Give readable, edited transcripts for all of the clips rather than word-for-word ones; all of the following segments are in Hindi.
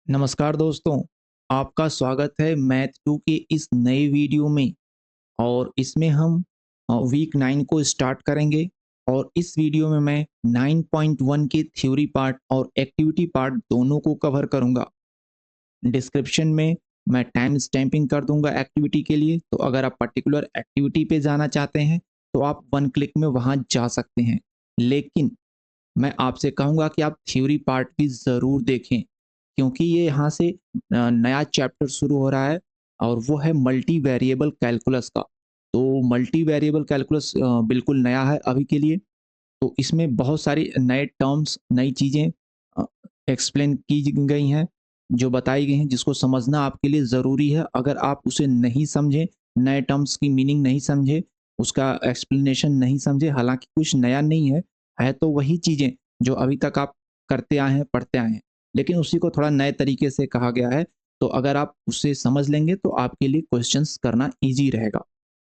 नमस्कार दोस्तों, आपका स्वागत है मैथ 2 के इस नए वीडियो में। और इसमें हम वीक 9 को स्टार्ट करेंगे। और इस वीडियो में मैं 9.1 के थ्योरी पार्ट और एक्टिविटी पार्ट दोनों को कवर करूंगा। डिस्क्रिप्शन में मैं टाइम स्टैम्पिंग कर दूंगा एक्टिविटी के लिए, तो अगर आप पर्टिकुलर एक्टिविटी पे जाना चाहते हैं तो आप वन क्लिक में वहां जा सकते हैं। लेकिन मैं आपसे कहूँगा कि आप थ्योरी पार्ट भी ज़रूर देखें, क्योंकि ये यहाँ से नया चैप्टर शुरू हो रहा है और वो है मल्टी वेरिएबल कैलकुलस का। तो मल्टी वेरिएबल कैलकुलस बिल्कुल नया है अभी के लिए। तो इसमें बहुत सारी नए टर्म्स, नई चीज़ें एक्सप्लेन की गई हैं, जो बताई गई हैं, जिसको समझना आपके लिए ज़रूरी है। अगर आप उसे नहीं समझें, नए टर्म्स की मीनिंग नहीं समझे, उसका एक्सप्लेनेशन नहीं समझे, हालाँकि कुछ नया नहीं है तो वही चीज़ें जो अभी तक आप करते आए हैं, पढ़ते आए हैं, लेकिन उसी को थोड़ा नए तरीके से कहा गया है। तो अगर आप उसे समझ लेंगे तो आपके लिए क्वेश्चंस करना ईज़ी रहेगा।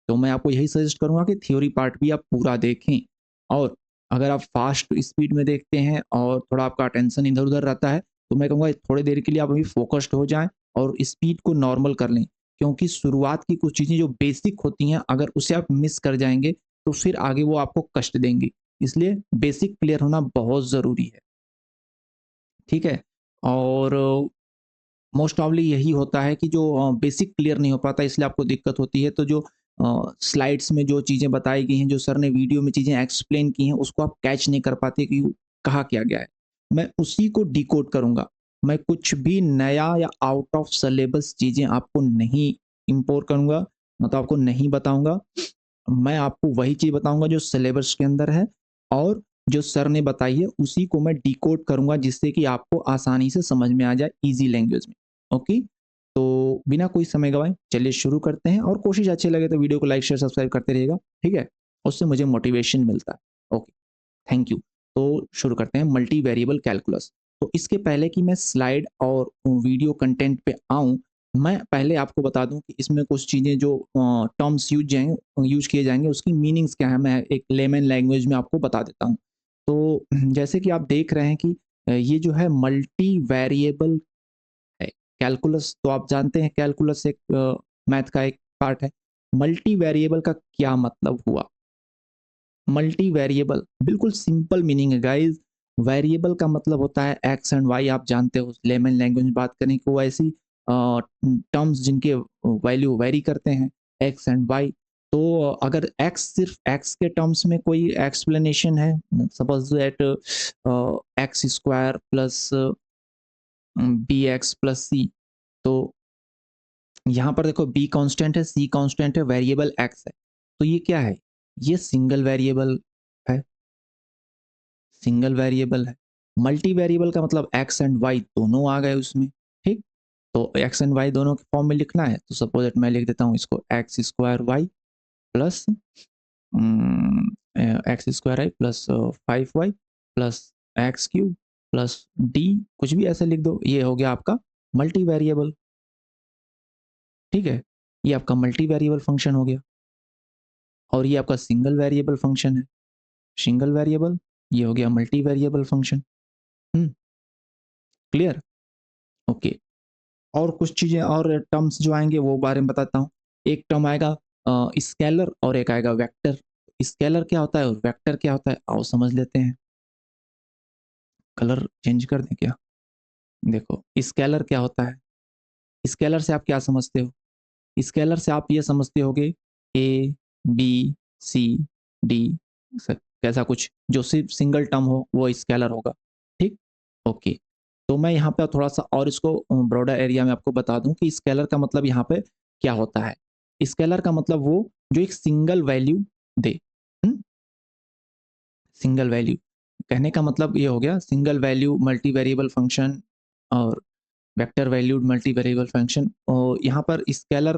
तो मैं आपको यही सजेस्ट करूँगा कि थ्योरी पार्ट भी आप पूरा देखें। और अगर आप फास्ट स्पीड में देखते हैं और थोड़ा आपका अटेंशन इधर-उधर रहता है, तो मैं कहूँगा थोड़ी देर के लिए आप अभी फ़ोकस्ड हो जाएँ और स्पीड को नॉर्मल कर लें। क्योंकि शुरुआत की कुछ चीज़ें जो बेसिक होती हैं, अगर उसे आप मिस कर जाएँगे, तो फिर आगे वो आपको कष्ट देंगी। इसलिए बेसिक क्लियर होना बहुत ज़रूरी है, ठीक है? और मोस्ट प्रॉब्ली यही होता है कि जो बेसिक क्लियर नहीं हो पाता, इसलिए आपको दिक्कत होती है। तो जो स्लाइड्स में जो चीज़ें बताई गई हैं, जो सर ने वीडियो में चीज़ें एक्सप्लेन की हैं, उसको आप कैच नहीं कर पाते कि वो कहा क्या गया है। मैं उसी को डिकोड करूँगा। मैं कुछ भी नया या आउट ऑफ सिलेबस चीज़ें आपको नहीं इम्पोर्ट करूँगा, मतलब आपको नहीं बताऊँगा। मैं आपको वही चीज़ बताऊँगा जो सिलेबस के अंदर है, और जो सर ने बताई है उसी को मैं डिकोड करूँगा, जिससे कि आपको आसानी से समझ में आ जाए ईज़ी लैंग्वेज में। ओके? तो बिना कोई समय गँवाए चलिए शुरू करते हैं, और कोशिश अच्छी लगे तो वीडियो को लाइक, शेयर, सब्सक्राइब करते रहिएगा, ठीक है? उससे मुझे मोटिवेशन मिलता है। Okay, thank you. तो शुरू करते हैं मल्टी वेरिएबल कैलकुलस। तो इसके पहले कि मैं स्लाइड और वीडियो कंटेंट पे आऊँ, मैं पहले आपको बता दूँ कि इसमें कुछ चीज़ें जो टर्म्स यूज़ किए जाएँगे, उसकी मीनिंग्स क्या है, मैं एक लेमन लैंग्वेज में आपको बता देता हूँ। तो जैसे कि आप देख रहे हैं कि ये जो है मल्टी वेरिएबल है। कैलकुलस तो आप जानते हैं, कैलकुलस एक मैथ का एक पार्ट है। मल्टी वेरिएबल का क्या मतलब हुआ? मल्टी वेरिएबल बिल्कुल सिंपल मीनिंग है गाइस। वेरिएबल का मतलब होता है एक्स एंड वाई, आप जानते हो। लेमन लैंग्वेज में बात करें कि वो ऐसी टर्म्स जिनके वैल्यू वेरी करते हैं, एक्स एंड वाई। तो अगर एक्स, सिर्फ एक्स के टर्म्स में कोई एक्सप्लेनेशन है, suppose that x square plus b x plus c. तो यहाँ पर देखो, बी कांस्टेंट है, सी कांस्टेंट है, वेरिएबल एक्स है। तो ये क्या है? ये सिंगल वेरिएबल है, सिंगल वेरिएबल है। मल्टी वेरिएबल का मतलब एक्स एंड वाई दोनों आ गए उसमें, ठीक? तो एक्स एंड वाई दोनों के फॉर्म में लिखना है, तो सपोज दैट मैं लिख देता हूँ इसको x square y plus x square i plus 5y plus x cube plus d, कुछ भी ऐसे लिख दो। ये हो गया आपका मल्टी वेरिएबल, ठीक है? ये आपका मल्टी वेरिएबल फंक्शन हो गया। और ये आपका सिंगल वेरिएबल फंक्शन है, सिंगल वेरिएबल। ये हो गया multi variable function. Clear? Okay. और कुछ चीज़ें और टर्म्स जो आएँगे वो बारे में बताता हूँ। एक टर्म आएगा स्केलर, और एक आएगा वेक्टर। स्केलर क्या होता है और वेक्टर क्या होता है, आओ समझ लेते हैं। कलर चेंज कर दें क्या? देखो, स्केलर क्या होता है? स्केलर से आप क्या समझते हो? स्केलर से आप ये समझते होगे ए, बी, सी, डी, स ऐसा कुछ जो सिर्फ़ सिंगल टर्म हो वो स्केलर होगा, ठीक? ओके। तो मैं यहाँ पे थोड़ा-सा और इसको ब्रॉडर एरिया में आपको बता दूँ कि स्केलर का मतलब यहाँ पे क्या होता है। स्केलर का मतलब वो जो एक सिंगल वैल्यू दे। हुँ? Single value. कहने का मतलब ये हो गया, single value multi variable function और vector valued multi variable function. और यहाँ पर स्केलर,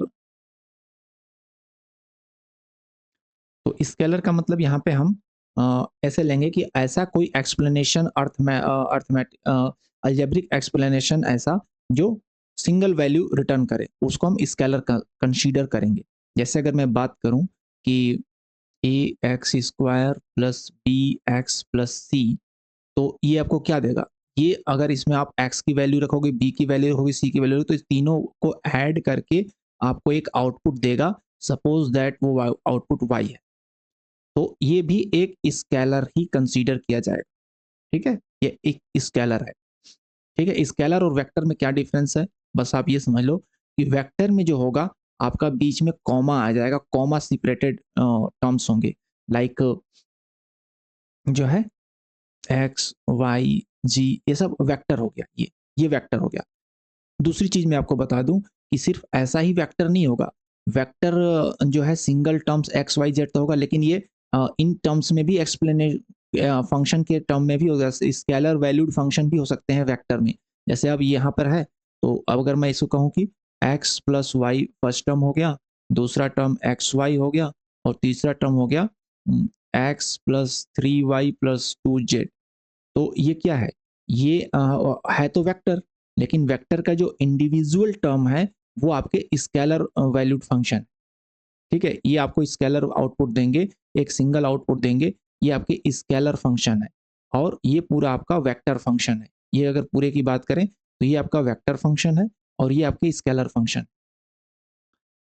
तो स्केलर का मतलब यहाँ पे हम ऐसे लेंगे कि ऐसा कोई एक्सप्लेनेशन अलजेब्रिक एक्सप्लेनेशन ऐसा जो सिंगल वैल्यू रिटर्न करे, उसको हम स्केलर का कंसीडर करेंगे। जैसे अगर मैं बात करूं कि a x square plus b x plus c, तो ये आपको क्या देगा? ये अगर इसमें आप x की वैल्यू रखोगे, b की वैल्यू रखोगे, c की वैल्यू रखोगे, तो इस तीनों को ऐड करके आपको एक आउटपुट देगा। सपोज दैट वो आउटपुट y है, तो ये भी एक स्केलर ही कंसीडर किया जाएगा। ठीक है, ये एक स्केलर है। ठीक है, स्केलर और वेक्टर में क्या डिफरेंस है, बस आप ये समझ लो कि वेक्टर में जो होगा आपका बीच में कॉमा आ जाएगा, कॉमा सेपरेटेड टर्म्स होंगे, लाइक जो है एक्स वाई जी, ये सब वेक्टर हो गया। ये वेक्टर हो गया। दूसरी चीज मैं आपको बता दूं कि सिर्फ ऐसा ही वेक्टर नहीं होगा। वेक्टर जो है single terms X Y Z तो होगा, लेकिन ये इन टर्म्स में भी एक्सप्लेने फंक्शन के टर्म में भी होगा। स्केलर वैल्यूड फंक्शन भी हो सकते हैं वेक्टर में। जैसे अब यहाँ पर है, तो अब अगर मैं इसको कहूँ कि X plus Y first term हो गया, दूसरा टर्म एक्स वाई हो गया, और तीसरा टर्म हो गया X plus three Y plus two Z. तो ये क्या है, ये है तो वेक्टर, लेकिन वेक्टर का जो इंडिविजुअल टर्म है वो आपके स्केलर वैल्यूड फंक्शन। ठीक है, ये आपको स्केलर आउटपुट देंगे, एक सिंगल आउटपुट देंगे, ये आपके स्केलर फंक्शन है। और ये पूरा आपका वेक्टर फंक्शन है। ये अगर पूरे की बात करें तो ये आपका वेक्टर फंक्शन है और ये आपके स्केलर फंक्शन।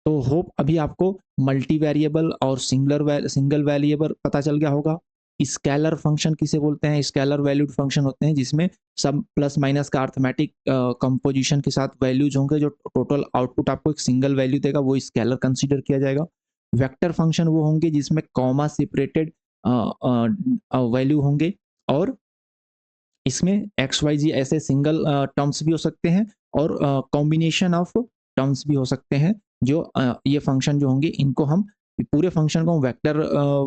तो होप अभी आपको मल्टी वेरिएबल और सिंगल वेरिएबल पता चल गया होगा। स्केलर फंक्शन किसे बोलते हैं, स्केलर वैल्यूड फंक्शन होते हैं जिसमें सब प्लस माइनस का अर्थमेटिक कंपोजिशन के साथ वैल्यूज होंगे, जो टोटल आउटपुट आपको एक सिंगल वैल्यू देगा, वो स्केलर कंसीडर किया जाएगा। वेक्टर फंक्शन वो होंगे जिसमें कॉमा सेपरेटेड वैल्यू होंगे, और इसमें एक्स वाई जी ऐसे सिंगल टर्म्स भी हो सकते हैं, और कॉम्बिनेशन ऑफ टर्म्स भी हो सकते हैं। जो ये फंक्शन जो होंगे इनको हम पूरे फंक्शन को वेक्टर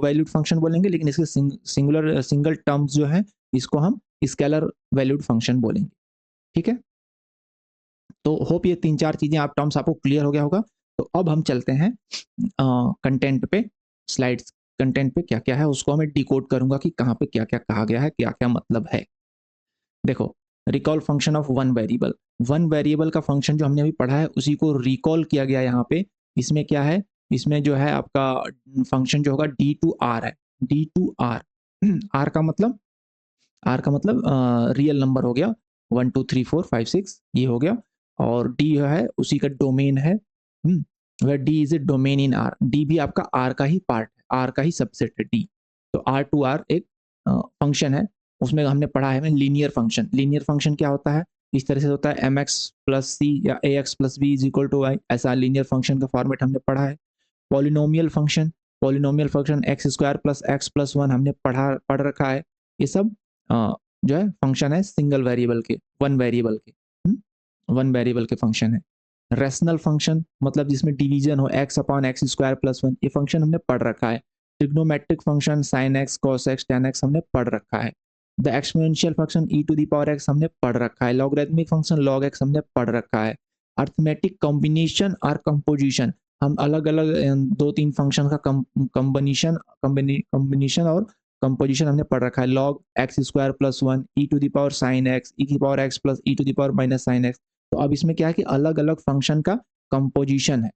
वैल्यूड फंक्शन बोलेंगे, लेकिन इसके सिंगल टर्म्स जो है इसको हम स्केलर वैल्यूड फंक्शन बोलेंगे। ठीक है, तो होप ये तीन चार चीजें आप टर्म्स आपको क्लियर हो गया होगा। तो अब हम चलते हैं कंटेंट पे, स्लाइड्स। कंटेंट पे क्या क्या है उसको मैं डिकोड करूंगा कि कहाँ पे क्या क्या कहा गया है, क्या क्या मतलब है। देखो, recall function of one variable, one variable का फंक्शन जो हमने अभी पढ़ा है उसी को रिकॉल किया गया यहाँ पे। इसमें क्या है, इसमें जो है आपका फंक्शन जो होगा डी टू आर है, डी टू आर। आर का मतलब, आर का मतलब रियल नंबर हो गया, 1 2 3 4 5 6 ये हो गया। और डी जो है उसी का डोमेन है, वह D is a domain in are. D भी आपका आर का ही पार्ट है, आर का ही सबसेट है डी। तो आर टू आर एक फंक्शन है। उसमें हमने पढ़ा है लीनियर फंक्शन। लीनियर फंक्शन क्या होता है, इस तरह से होता है एम एक्स प्लस सी या a x plus b is equal to y, ऐसा लीनियर फंक्शन का फॉर्मेट हमने पढ़ा है। Polynomial function, polynomial function x square plus x plus one हमने पढ़ रखा है। ये सब जो है फंक्शन है सिंगल वेरिएबल के, वन वेरिएबल के, वन वेरिएबल के फंक्शन है। रेशनल फंक्शन मतलब जिसमें डिवीजन हो, X upon X square plus one, ये फंक्शन हमने पढ़ रखा है। Trigonometric function sine X cos X tan X हमने पढ़ रखा है। The exponential function E to the power X हमने पढ़ रखा है। लॉगरिथमिक फंक्शन लॉग एक्स हमने पढ़ रखा है। अर्थमेटिक कॉम्बिनेशन और कंपोजिशन, हम अलग अलग दो तीन फंक्शन का कॉम्बिनेशन और कंपोजिशन हमने पढ़ रखा है। Log x square plus one, e to the power sine x, e की power x plus e to the power minus sine x. तो अब इसमें क्या है कि अलग अलग फंक्शन का कंपोजिशन है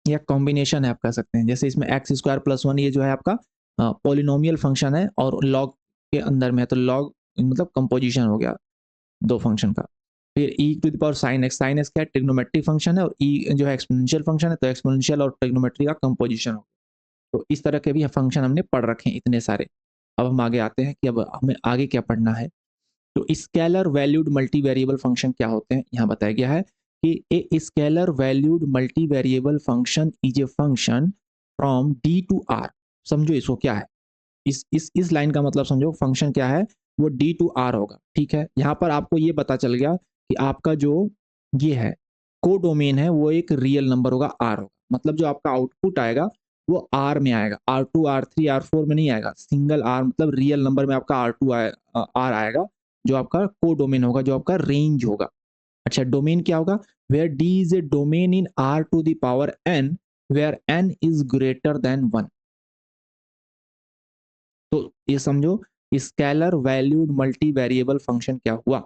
या कॉम्बिनेशन है आप कह सकते हैं। जैसे इसमें एक्स स्क्वायर प्लस वन ये जो है आपका पॉलिनोमियल फंक्शन है और लॉग के अंदर में है, तो लॉग मतलब कंपोजिशन हो गया दो फंक्शन का। फिर e to the power sine x, sine x क्या है, ट्रिग्नोमेट्रिक फंक्शन है, और ई जो है एक्सपोनेंशियल फंक्शन है, तो एक्सपोनेंशियल और ट्रिग्नोमेट्री का कंपोजिशन हो। तो इस तरह के भी फंक्शन हमने पढ़ रखे हैं इतने सारे। अब हम आगे आते हैं कि अब हमें आगे क्या पढ़ना है। तो scalar valued multi variable function क्या होते हैं, यहाँ बताया गया है कि a scalar valued multi variable function is a function from D to R. समझो इसको क्या है, इस लाइन का मतलब समझो, फंक्शन क्या है, वो डी टू आर होगा। ठीक है, यहाँ पर आपको ये पता चल गया कि आपका जो ये है को डोमेन है वो एक रियल नंबर होगा, आर होगा। मतलब जो आपका आउटपुट आएगा वो आर में आएगा, R to R three R four में नहीं आएगा। सिंगल आर मतलब रियल नंबर में आपका आर टू आर आएगा, जो आपका को डोमेन होगा, जो आपका रेंज होगा। अच्छा, डोमेन क्या होगा, where D is a domain in R to the power N, where N is greater than one. तो ये समझो scalar valued multi variable function क्या हुआ।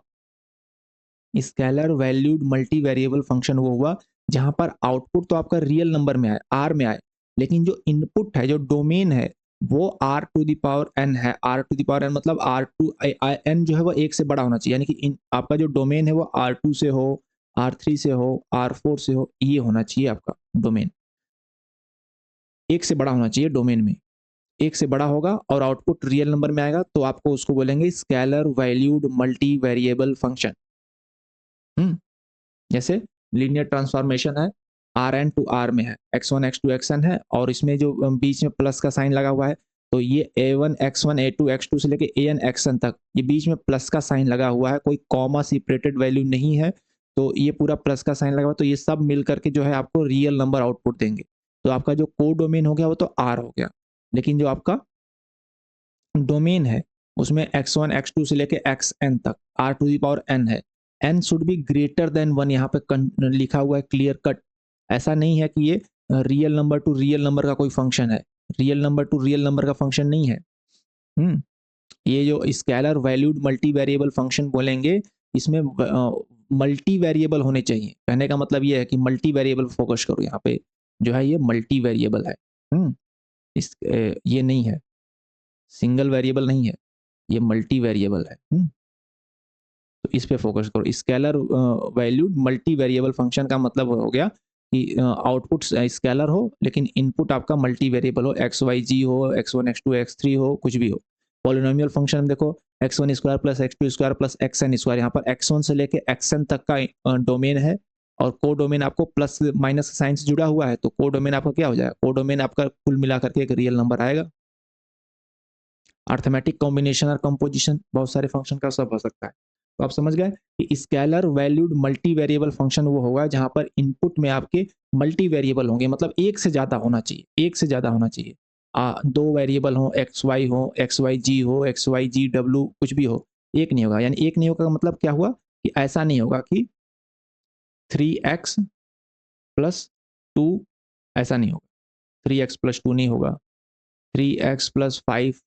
Scalar valued multi variable function वो हुआ जहां पर आउटपुट तो आपका रियल नंबर में आए, आर में आए, लेकिन जो इनपुट है, जो डोमेन है, वो R to the power n है। R to the power n मतलब आर टू एन जो है वो एक से बड़ा होना चाहिए, यानी कि आपका जो डोमेन है वो आर टू से हो, आर थ्री से हो, आर फोर से हो, ये होना चाहिए आपका डोमेन, एक से बड़ा होना चाहिए डोमेन में। एक से बड़ा होगा और आउटपुट रियल नंबर में आएगा तो आपको उसको बोलेंगे scalar valued multi variable function. जैसे लीनियर ट्रांसफॉर्मेशन है, आर एन टू आर में है, X one X two X N है, और इसमें जो बीच में प्लस का साइन लगा हुआ है, तो ये a one x one a two x two से लेके ए एन एक्स एन तक ये बीच में प्लस का साइन लगा हुआ है, कोई कॉमा सेपरेटेड वैल्यू नहीं है, तो ये पूरा प्लस का साइन लगा हुआ है, तो ये सब मिल करके जो है आपको रियल नंबर आउटपुट देंगे। तो आपका जो कोड डोमेन हो गया वो तो आर हो गया, लेकिन जो आपका डोमेन है उसमें एक्स वन एक्स टू से लेके एक्स एन तक R to the power n है। N should be greater than one, यहाँ पे लिखा हुआ है क्लियर कट। ऐसा नहीं है कि ये real number two real number का कोई फंक्शन है, real number two real number का फंक्शन नहीं है। हम्म ये जो scalar valued multi variable function बोलेंगे, इसमें मल्टी वेरिएबल होने चाहिए। कहने का मतलब ये है कि मल्टी वेरिएबल फोकस करो, यहाँ पे जो है ये मल्टी वेरिएबल है। ये नहीं है, सिंगल वेरिएबल नहीं है, ये मल्टी वेरिएबल है। तो इस पे फोकस करो। Scalar valued multi variable function का मतलब हो गया कि आउटपुट स्केलर हो लेकिन इनपुट आपका मल्टी वेरिएबल हो, एक्स वाई जी हो, X one X two X three हो, कुछ भी हो। पॉलिनोमियल फंक्शन में देखो X one square plus X two square plus X N square, यहाँ पर एक्स वन से लेके एक्स एन तक का डोमेन है, और को डोमेन आपको प्लस माइनस साइन से जुड़ा हुआ है, तो को डोमेन आपका क्या हो जाएगा, को डोमेन आपका कुल मिलाकर के एक रियल नंबर आएगा। अर्थमेटिक कॉम्बिनेशन और कंपोजिशन बहुत सारे फंक्शन का सब हो सकता है। तो आप समझ गए कि scalar valued multi variable function वो होगा जहां पर इनपुट में आपके मल्टी वेरिएबल होंगे, मतलब एक से ज्यादा होना चाहिए, एक से ज्यादा होना चाहिए। दो वेरिएबल हो, एक्स वाई जी हो, एक्स वाई जी डब्ल्यू कुछ भी हो, एक नहीं होगा। यानी एक नहीं होगा मतलब क्या हुआ कि ऐसा नहीं होगा कि 3x प्लस टू, ऐसा नहीं होगा, 3x प्लस टू नहीं होगा, 3x प्लस 5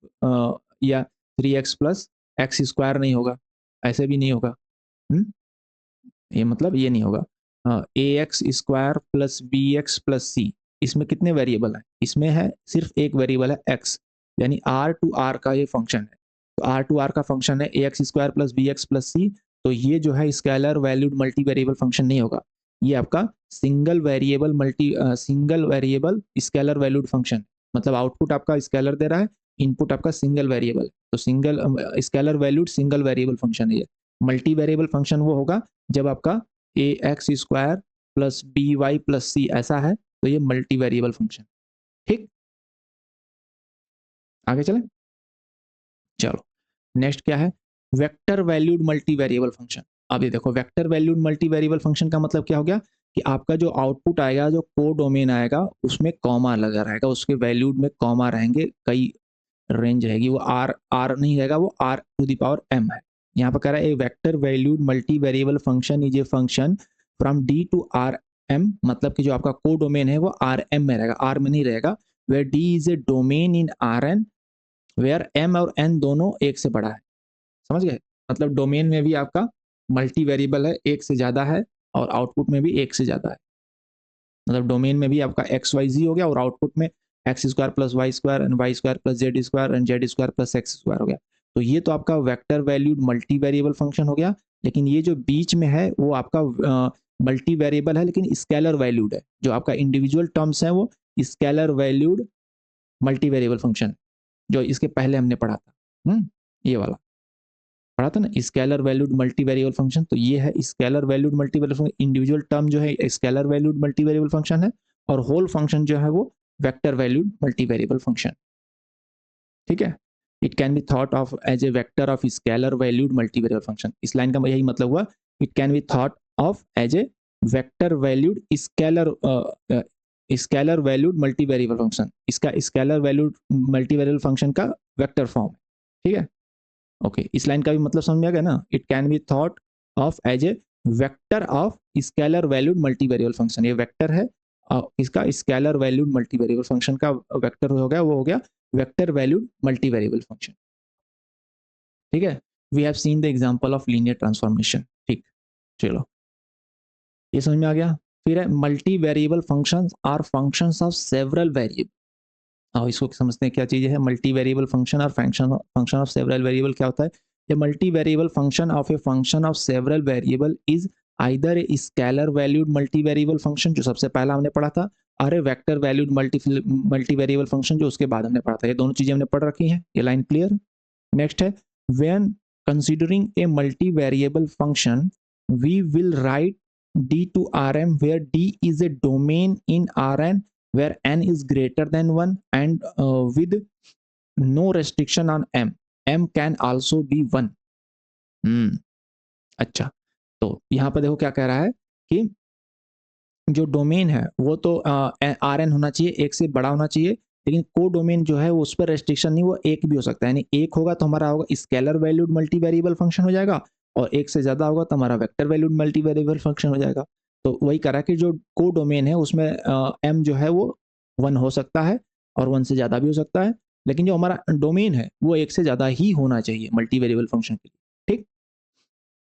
या 3x प्लस x स्क्वायर नहीं होगा, ऐसे भी नहीं होगा। हुँ? ये मतलब ये नहीं होगा। A x square plus b x plus c, इसमें कितने वेरिएबल हैं, इसमें है सिर्फ एक वेरिएबल है x, यानी आर टू आर का ये फंक्शन है। तो आर टू आर का फंक्शन है a x square plus b x plus c, तो ये जो है scalar valued multi variable function नहीं होगा, ये आपका single variable scalar valued function, मतलब आउटपुट आपका स्केलर दे रहा है, इनपुट आपका सिंगल वेरिएबल, तो single scalar valued single variable function है। मल्टी वेरिएबल फंक्शन वो होगा जब आपका a x square plus b y plus सी ऐसा है, तो ये मल्टी वेरिएबल फंक्शन। ठीक, आगे चले, चलो नेक्स्ट क्या है, vector valued multi variable function. अब ये देखो vector valued multi variable function का मतलब क्या हो गया कि आपका जो आउटपुट आएगा, जो को डोमेन आएगा, उसमें कॉमा लगा रहेगा, उसके वैल्यूड में कॉमा रहेंगे, कई रेंज रहेगी, वो आर आर नहीं रहेगा, वो R to the power m है। यहाँ पर कह रहा है a vector valued multi variable function is a function from D to R m, मतलब कि जो आपका को डोमेन है वो आर एम में रहेगा, आर में नहीं रहेगा, where D is a domain in R N, where M और एन दोनों एक से बड़ा है। समझ गए, मतलब डोमेन में भी आपका मल्टी वेरिएबल है, एक से ज्यादा है, और आउटपुट में भी एक से ज्यादा है, मतलब डोमेन में भी आपका एक्स वाई जी हो गया और आउटपुट में X square plus Y square plus Z square and Z square plus x square हो गया। तो ये तो आपका vector valued multi variable function हो गया, लेकिन ये जो बीच में है वो आपका मल्टी वेरिएबल है लेकिन स्केलर वैल्यूड है, जो आपका इंडिविजुअल टर्म्स है वो scalar valued multi variable function, जो इसके पहले हमने पढ़ा था। ये वाला पढ़ा था ना, scalar valued multi variable function, तो ये है scalar valued multi variable function, individual term जो है scalar valued multi variable function है, और होल फंक्शन जो है वो vector valued multi variable function. ठीक है, it can be thought of as a vector of scalar valued multi variable function, इस लाइन का यही मतलब हुआ, it can be thought of as a vector valued scalar valued multi variable function, इसका scalar valued multi variable function का वेक्टर फॉर्म। ठीक है, ओके, इस लाइन का भी मतलब समझ में आ गया ना, it can be thought of as a vector of scalar valued multi variable function, ये वेक्टर है, इसका scalar valued multi variable function का वेक्टर हो गया, वो हो गया vector valued multi variable function. ठीक है, we have seen the example of linear transformation. ठीक, चलो ये समझ में आ गया। फिर है multi variable functions are functions of several variable, और इसको समझते हैं क्या चीज़ है मल्टी वेरिएबल फंक्शन और फंक्शन ऑफ सेवरल वेरिएबल क्या होता है। A multi variable function of a function of several variable is either a scalar valued multi variable function जो सबसे पहला हमने पढ़ा था, और a vector valued multi variable function जो उसके बाद हमने पढ़ा था। ये दोनों चीजें हमने पढ़ रखी हैं, ये लाइन क्लियर। नेक्स्ट है when considering a multi variable function we will write d to rm where d is a domain in rn where n is greater than 1 and with no restriction on m, m can also be 1। अच्छा, तो यहाँ पर देखो क्या कह रहा है कि जो डोमेन है वो तो आर एन होना चाहिए, एक से बड़ा होना चाहिए, लेकिन को डोमेन जो है वो उस पर रेस्ट्रिक्शन नहीं, वो एक भी हो सकता है। यानी एक होगा तो हमारा होगा scalar valued multi variable function हो जाएगा, और एक से ज्यादा होगा तो हमारा vector valued multi variable function हो जाएगा। तो वही करा कि जो को डोमेन है उसमें एम जो है वो 1 हो सकता है और 1 से ज्यादा भी हो सकता है, लेकिन जो हमारा डोमेन है वो एक से ज्यादा ही होना चाहिए मल्टी वेरिएबल फंक्शन के लिए। ठीक,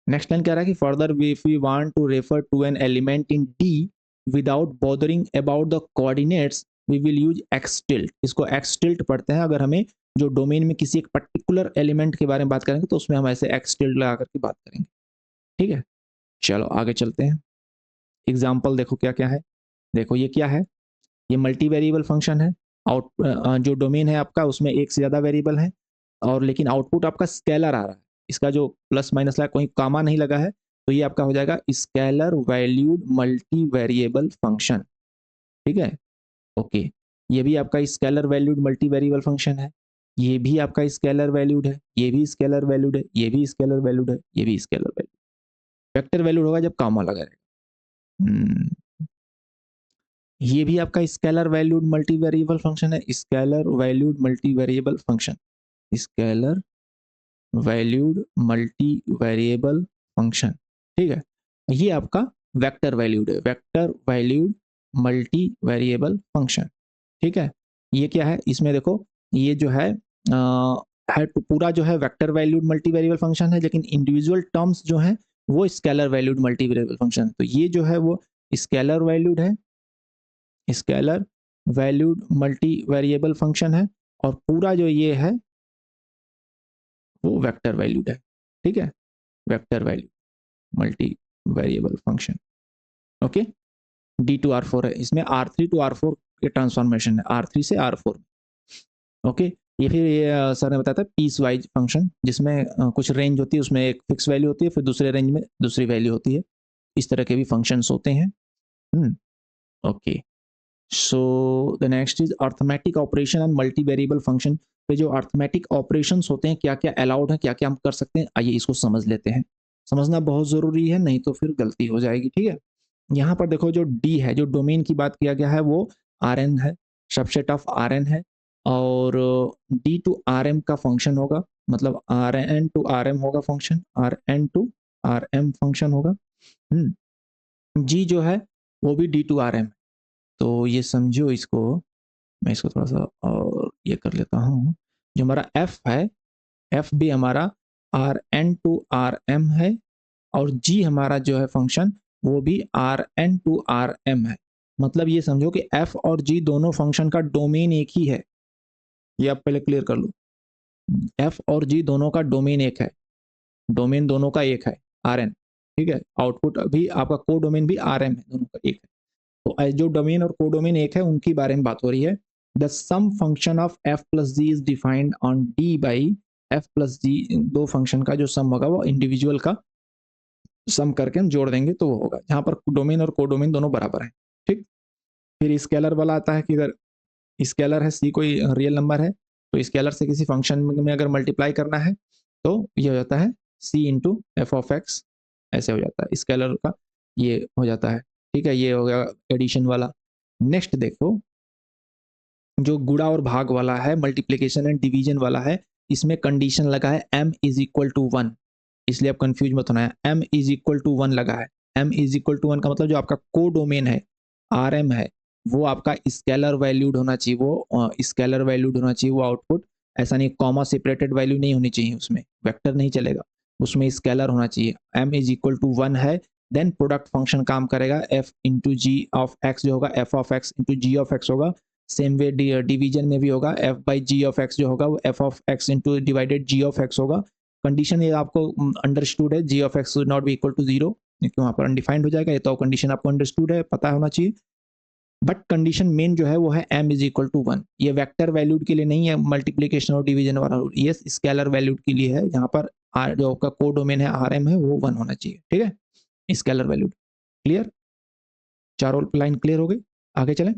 नेक्स्ट लाइन कह रहा है कि further if we want to refer to an element in D without bothering about the coordinates we will use x tilde. इसको एक्सटिल्ट पढ़ते हैं अगर हमें जो डोमेन में किसी एक पर्टिकुलर एलिमेंट के बारे में बात करेंगे तो उसमें हम ऐसे एक्सटिल्ट लगा करके बात करेंगे। ठीक है, चलो आगे चलते हैं। एग्जाम्पल देखो क्या क्या है। देखो ये क्या है, ये मल्टी वेरिएबल फंक्शन है। आउट जो डोमेन है आपका उसमें एक से ज्यादा वेरिएबल है, और लेकिन आउटपुट आपका स्केलर आ रहा है। इसका जो प्लस माइनस लगा कोई कामा नहीं लगा है, तो ये आपका हो जाएगा scalar valued multi variable function. ठीक है, ओके, ये भी आपका scalar valued multi variable function है, ये भी आपका स्केलर वैल्यूड है, ये भी स्केलर वैल्यूड है, ये भी स्केलर वैल्यूड है, ये भी स्केलर वैल्यूड। वेक्टर वैल्यूड होगा जब कामा लगा रहेगा। ये भी आपका scalar valued multi variable function है, scalar valued multi variable function, scalar valued multi variable function. ठीक है, ये आपका वेक्टर वैल्यूड है, vector valued multi variable function. ठीक है, ये क्या है, इसमें देखो ये जो है पूरा जो है vector valued multi variable function है, लेकिन इंडिविजुअल टर्म्स जो है वो scalar valued multi variable function. तो ये जो है वो स्केलर वैल्यूड है, scalar valued multi variable function है, और पूरा जो ये है वो वेक्टर वैल्यूड है। ठीक है, vector value multi variable function. Okay, D to R four है, इसमें R three to R four के ट्रांसफॉर्मेशन है, आर थ्री से आर फोर। ओके, ये फिर ये सर ने बताया था पीस वाइज फंक्शन, जिसमें कुछ रेंज होती है, उसमें एक फिक्स वैल्यू होती है, फिर दूसरे रेंज में दूसरी वैल्यू होती है। इस तरह के भी फंक्शंस होते हैं। Okay, so the next is arithmetic operation and multi variable function. पे जो अर्थमेटिक ऑपरेशंस होते हैं, क्या क्या अलाउड है, क्या क्या हम कर सकते हैं, आइए इसको समझ लेते हैं। समझना बहुत जरूरी है, नहीं तो फिर गलती हो जाएगी। ठीक है, यहाँ पर देखो जो डी है, जो डोमेन की बात किया गया है वो आर एन है, सबसेट ऑफ आर एन है, और डी टू आर एम का फंक्शन होगा, मतलब R N to R M होगा function, R N to R M function होगा। जी जो है वो भी डी टू आर एम। तो ये समझो इसको, मैं इसको थोड़ा सा और ये कर लेता हूँ। जो हमारा एफ है, एफ भी हमारा R N to R M है, और जी हमारा जो है फंक्शन वो भी R N to R M है। मतलब ये समझो कि एफ और जी दोनों फंक्शन का डोमेन एक ही है, ये आप पहले क्लियर कर लो। एफ और जी दोनों का डोमेन एक है, डोमेन दोनों का एक है आर एन। ठीक है, आउटपुट भी आपका को डोमेन भी आर एम है, दोनों का एक है। तो जो डोमेन और कोडोमेन एक है उनकी बारे में बात हो रही है। The sum function of f plus g is defined on D by f plus g. दो फंक्शन का जो सम होगा वो इंडिविजुअल का सम करके हम जोड़ देंगे तो वो होगा, जहां पर डोमेन और कोडोमेन दोनों बराबर हैं। ठीक, फिर स्केलर वाला आता है कि अगर स्केलर है सी, कोई रियल नंबर है, तो स्केलर से किसी फंक्शन में अगर मल्टीप्लाई करना है तो ये हो जाता है सी इंटू एफ ऑफ एक्स, ऐसे हो जाता है स्केलर का, ये हो जाता है। ठीक है, ये हो गया एडिशन वाला। नेक्स्ट देखो, जो गुणा और भाग वाला है, मल्टीप्लीकेशन एंड डिवीजन वाला है, इसमें कंडीशन लगा है m इज इक्वल टू 1, इसलिए आप कंफ्यूज मत होना है, m इज इक्वल टू 1 लगा है। m इज इक्वल टू 1 का मतलब जो आपका को डोमेन है आर एम है वो आपका स्केलर वैल्यूड होना चाहिए, वो स्केलर वैल्यूड होना चाहिए वो आउटपुट। ऐसा नहीं कॉमा सेपरेटेड वैल्यू नहीं होनी चाहिए, उसमें वेक्टर नहीं चलेगा, उसमें स्केलर होना चाहिए। m इज इक्वल टू 1 है, देन प्रोडक्ट फंक्शन काम करेगा, f into g of x जो होगा, f of x into g of x होगा, सेम वे डिवीजन में भी होगा, f by g of x जो होगा वो f of x into divided g of x होगा। कंडीशन ये आपको अंडरस्टूड है, g of x not be equal to zero, क्योंकि वहाँ पर अनडिफाइंड हो जाएगा। ये तो कंडीशन आपको अंडरस्टूड है, पता होना चाहिए। बट कंडीशन मेन जो है वो है m इज इक्वल टू 1। ये वेक्टर वैल्यूड के लिए नहीं है, मल्टीप्लीकेशन और डिवीजन वाला रूल, ये स्केलर वैल्यूड के लिए है। यहाँ पर जो आपका कोडोमेन है rm है वो 1 होना चाहिए, ठीक है, स्केलर वैल्यूड। क्लियर, चारों लाइन क्लियर हो गई, आगे चलें।